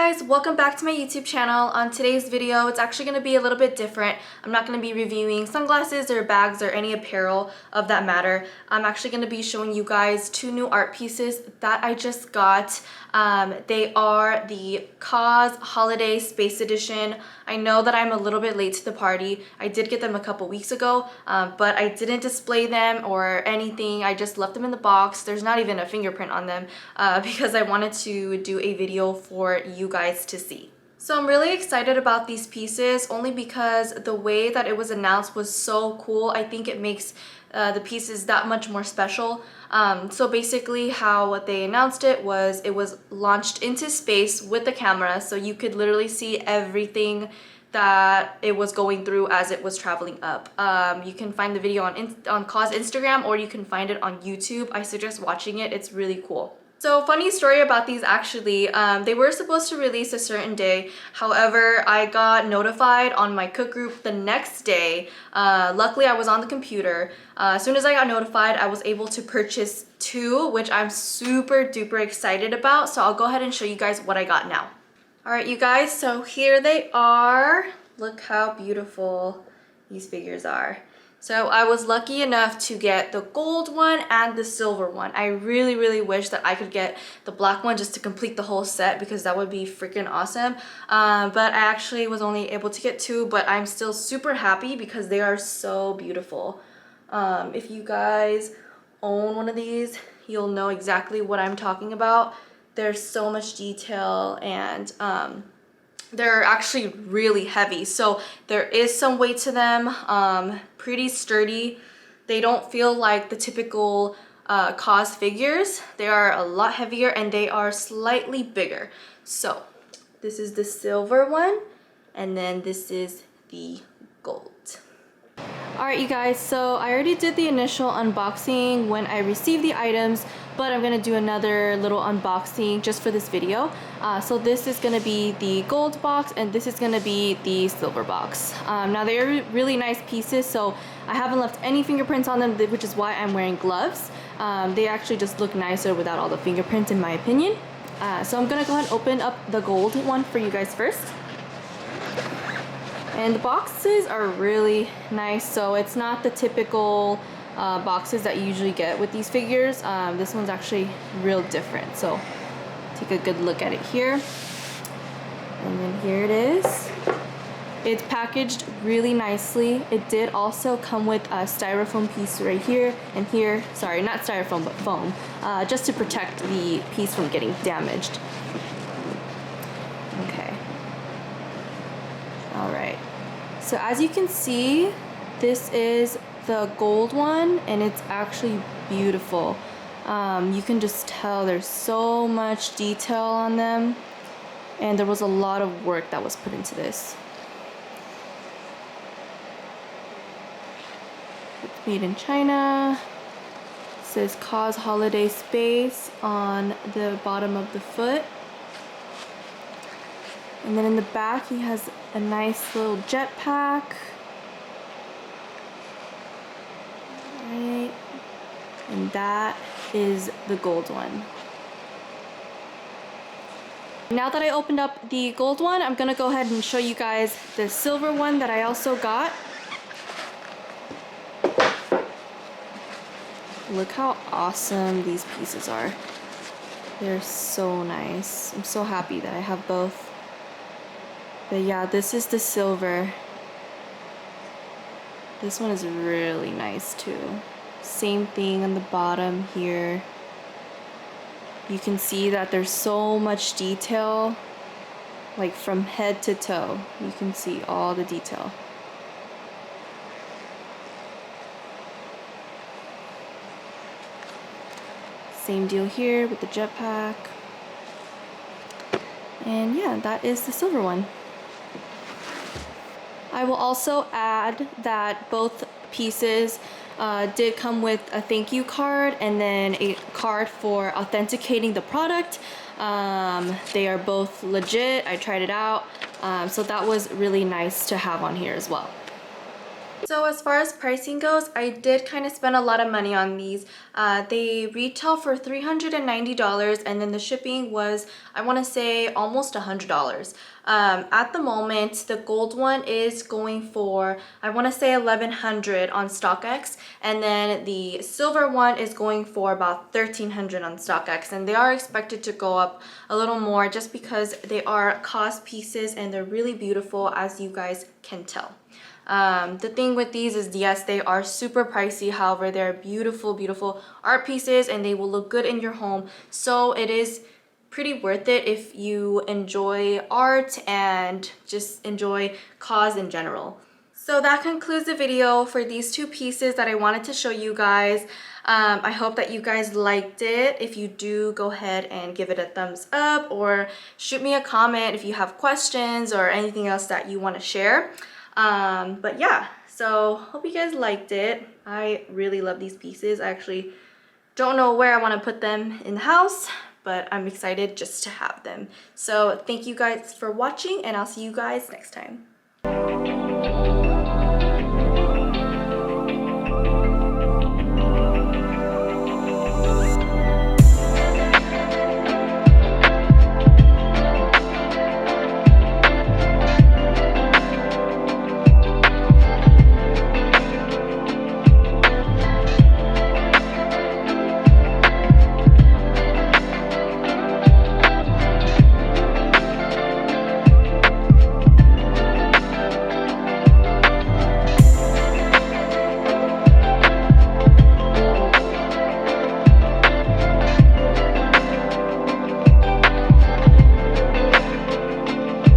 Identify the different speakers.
Speaker 1: guys, welcome back to my YouTube channel. On today's video, it's actually going to be a little bit different. I'm not going to be reviewing sunglasses or bags or any apparel of that matter. I'm actually going to be showing you guys two new art pieces that I just got. They are the KAWS Holiday Space Edition. I know that I'm a little bit late to the party. I did get them a couple weeks ago, but I didn't display them or anything. I just left them in the box. There's not even a fingerprint on them because I wanted to do a video for you guys to see. So I'm really excited about these pieces only because the way that it was announced was so cool. I think it makes the pieces that much more special. So basically what they announced it was launched into space with the camera, so you could literally see everything that it was going through as it was traveling up. You can find the video on KAWS Instagram, or you can find it on YouTube. I suggest watching it. It's really cool. So funny story about these actually, they were supposed to release a certain day. However, I got notified on my cook group the next day. Luckily, I was on the computer. As soon as I got notified, I was able to purchase two, which I'm super duper excited about. So I'll go ahead and show you guys what I got now. All right, you guys, so here they are. Look how beautiful these figures are. So I was lucky enough to get the gold one and the silver one. I really wish that I could get the black one just to complete the whole set, because that would be freaking awesome. But I actually was only able to get two, but I'm still super happy because they are so beautiful. If you guys own one of these, you'll know exactly what I'm talking about. There's so much detail, and they're actually really heavy, so there is some weight to them. Pretty sturdy. They don't feel like the typical KAWS figures. They are a lot heavier and they are slightly bigger. So this is the silver one, and then this is the gold. Alright, you guys, so I already did the initial unboxing when I received the items, but I'm gonna do another little unboxing just for this video. So this is gonna be the gold box, and this is gonna be the silver box. Now they're really nice pieces, so I haven't left any fingerprints on them, which is why I'm wearing gloves. They actually just look nicer without all the fingerprints, in my opinion. So I'm gonna go ahead and open up the gold one for you guys first. And the boxes are really nice, so it's not the typical boxes that you usually get with these figures. This one's actually real different, so take a good look at it here. And then here it is. It's packaged really nicely. It did also come with a styrofoam piece right here and here. Sorry, not styrofoam, but foam, just to protect the piece from getting damaged. Okay. All right. So as you can see, this is the gold one, and it's actually beautiful. You can just tell there's so much detail on them, and there was a lot of work that was put into this. It's made in China. It says KAWS Holiday Space on the bottom of the foot. And then in the back, he has a nice little jetpack. Right. And that is the gold one. Now that I opened up the gold one, I'm gonna go ahead and show you guys the silver one that I also got. Look how awesome these pieces are. They're so nice. I'm so happy that I have both. But yeah, this is the silver. This one is really nice too. Same thing on the bottom here. You can see that there's so much detail, like from head to toe. You can see all the detail. Same deal here with the jetpack. And yeah, that is the silver one. I will also add that both pieces did come with a thank you card and then a card for authenticating the product. They are both legit. I tried it out. So that was really nice to have on here as well. So as far as pricing goes, I did kind of spend a lot of money on these. They retail for $390 and then the shipping was, I want to say, almost $100. At the moment, the gold one is going for, I want to say, $1,100 on StockX, and then the silver one is going for about $1,300 on StockX, and they are expected to go up a little more just because they are KAWS pieces and they're really beautiful, as you guys can tell. The thing with these is, yes, they are super pricey. However, they're beautiful, beautiful art pieces and they will look good in your home. So it is pretty worth it if you enjoy art and just enjoy KAWS in general. So that concludes the video for these two pieces that I wanted to show you guys. I hope that you guys liked it. If you do, go ahead and give it a thumbs up or shoot me a comment if you have questions or anything else that you want to share. But yeah, so hope you guys liked it. I really love these pieces. I actually don't know where I want to put them in the house, but I'm excited just to have them. So thank you guys for watching and I'll see you guys next time.